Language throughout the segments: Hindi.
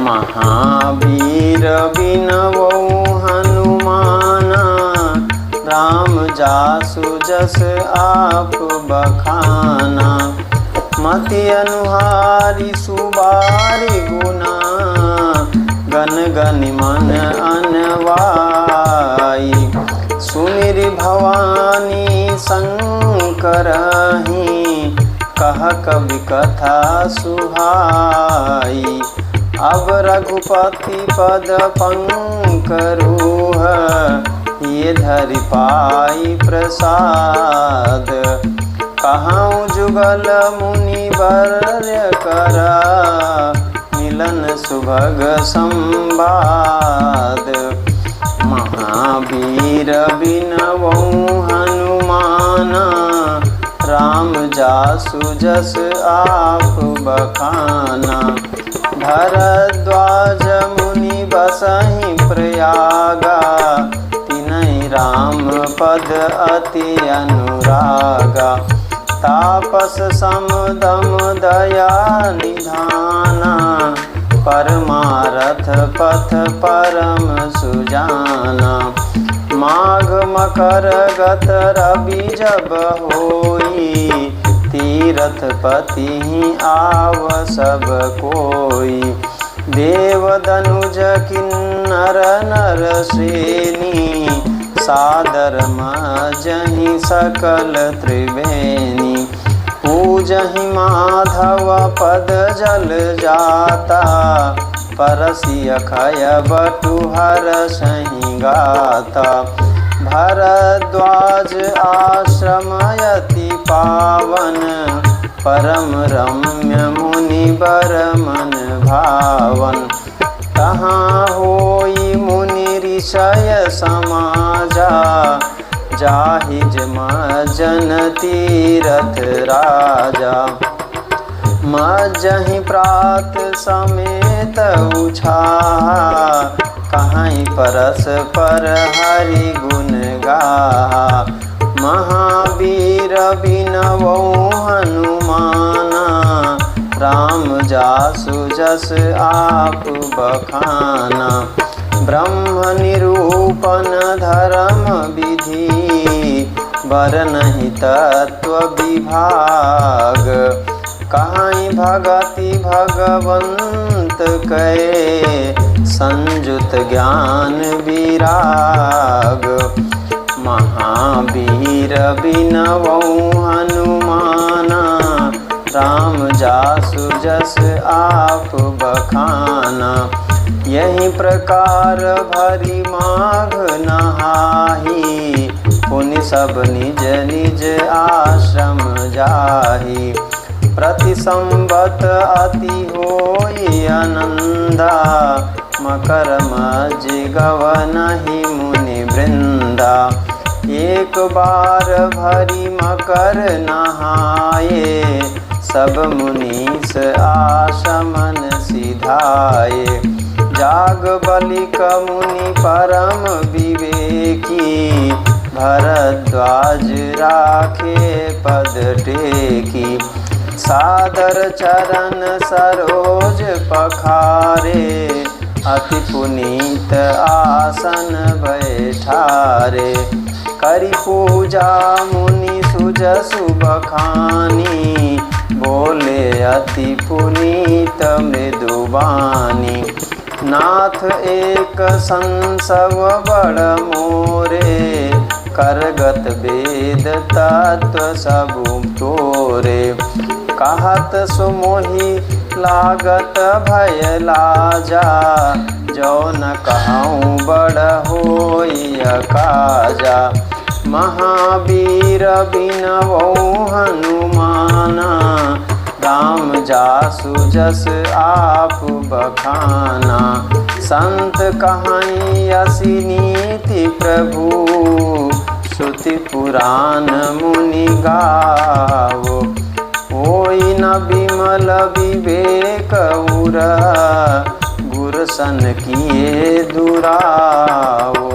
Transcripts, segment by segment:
महावीर बिनवो हनुमाना, राम जासु जस आप बखाना। मति अनुहारी सुबारी गुना, गन गनि मन अनवाई। सुमिरि भवानी शंकरहि, कह कवि कथा सुहाई। अब रघुपति पद पंकरुह, ये धरि पाई प्रसाद। कहऊँ जुगल मुनि वर्य करा, मिलन सुभग संवाद। महावीर बिनवो हनुमाना, राम जासु जस आप बखाना। भरद्वाज मुनि बसहि प्रयागा, तिनहि राम पद अति अनुरागा। तापस समदम दया निधाना, परमारथ पथ परम सुजाना। माघ मकर गत रवि जब होई, तीरथ पति आव सब कोई। देव दनुज किन्नर नर श्रेणी, सादर मजहि सकल त्रिवेणी। पूजहि माधव पद जल जाता, परसि अखय बटु हरषहि गाता। भरद्वाज आश्रम यति पावन, परम रम्य मुनि बर मन भावन। तहाँ होई मुनि ऋषय समाजा, जाहिज मज्जन तीरथ राजा। मज्जहि प्रात समेत उछाहा, कहीं परस्पर हरि गुण गाहा। महावीर बिनवो हनुमाना, राम जासु जस आप बखाना। ब्रह्म निरूपण धर्म विधि, बरनहि तत्व विभाग। कहीं भगति भगवंत कै, संजुत ज्ञान विराग। महावीर बिनवो हनुमाना, राम जासु जस आप बखाना। यही प्रकार भरी माघ नहाही, पुनि सब निज निज आश्रम जाही। प्रति संवत अति होई आनंदा, मकर मज्जि गवनहि मुनि वृंदा। एक बार भरी मकर नहाए, सब मुनीस आशमन सिधाए। जाग बलिक मुनि परम विवेकी, भरद्वाज राखे पद टेकी। सादर चरण सरोज पखारे, अति पुनीत आसन बैठारे। करि पूजा मुनि सुजसु बखानी, बोले अति पुनीत मृदुबानी। नाथ एक संसव बड़ मोरे, करगत वेद तत्व सबु तोरे। कहत सुमोहि लागत भय लाजा, जो न कहूँ बड़ होई अकाजा। महावीर बिनवो हनुमाना, राम जासु जस आप बखाना। संत कहाई असी नीति प्रभु, श्रुति पुराण मुनि गावो। होई न विमल विवेक उर, गुर सन किए दुरावो।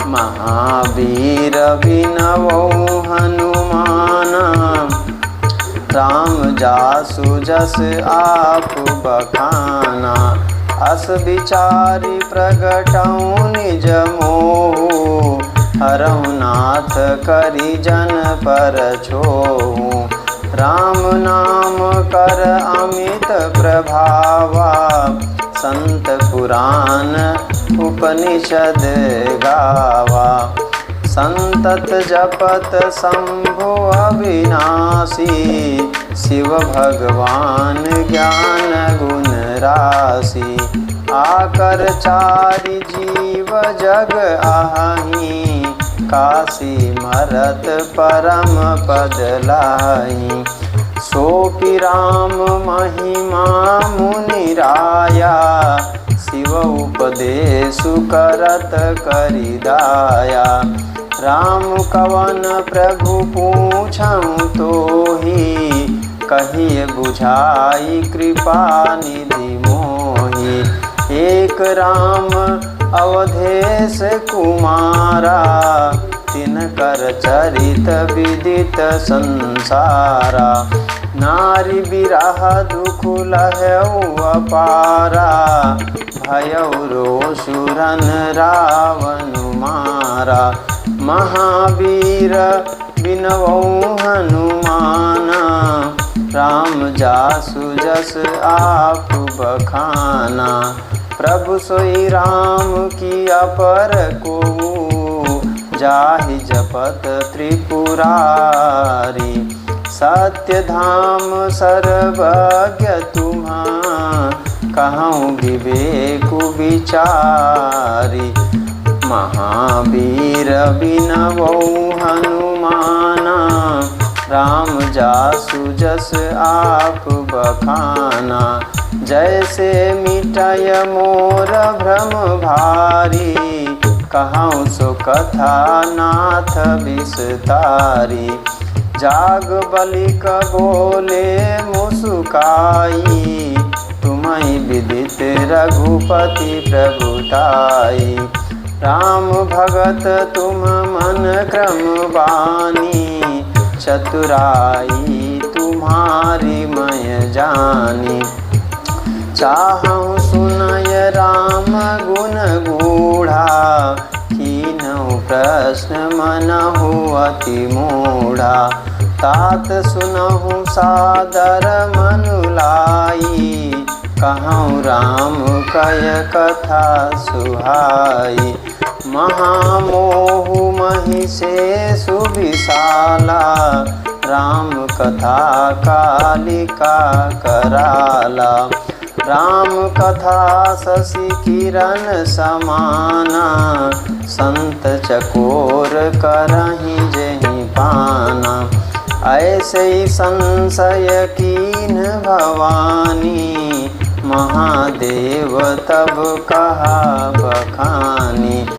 महावीर बिनवो हनुमाना, राम जासु जस आप बखाना। अस विचारी प्रगटऊ निज मोहु हरहु नाथ करि जन पर छोहु राम नाम कर अमित प्रभावा संत पुराण उपनिषद गावा संतत जपत शंभु अविनाशी शिव भगवान ज्ञान गुण राशि आकर चारि जीव जग आही काशी मरत परम पद लाई सोपि राम महिमा मुनिराया शिव उपदेशु करत करिदाया राम कवन प्रभु पूछऊँ तोहि कहिए बुझाई कृपा निधि मोहि एक राम अवधेश कुमारा तिनकर चरित विदित संसारा नारी बिरह दुख लहऊ अपारा भयउ रोषुरन रावण मारा महावीर बिनवऊ हनुमाना राम जासु जस आप बखाना प्रभु सोई राम की अपर को जाहि जपत त्रिपुरारी सत्य धाम सर्वज्ञ तुम्हा कहूँ विवेक विचारी महावीर बिनवऊ हनुमाना राम जासु जस आप बखाना जैसे मिटय मोर भ्रम भारी कहूँ सो कथा नाथ विस्तारी जाग बलिक बोले मुसुकाई तुम्हें विदित रघुपति प्रभुताई राम भगत तुम मन क्रम बानी चतुराई तुम्हारी मैं जानी चाहूँ सुनय राम गुण गूढ़ा कीनहु प्रश्न मनहु अति मूढ़ा तात सुनहु सादर मनुलाई कहूँ राम कय कथा सुहाई महामोहु महिषे सुविशाला राम कथा कालिका कराला राम कथा शशि किरण समाना संत चकोर करहि जेहि पाना ऐसे ही संशय कीन भवानी महादेव तब कहा बखानी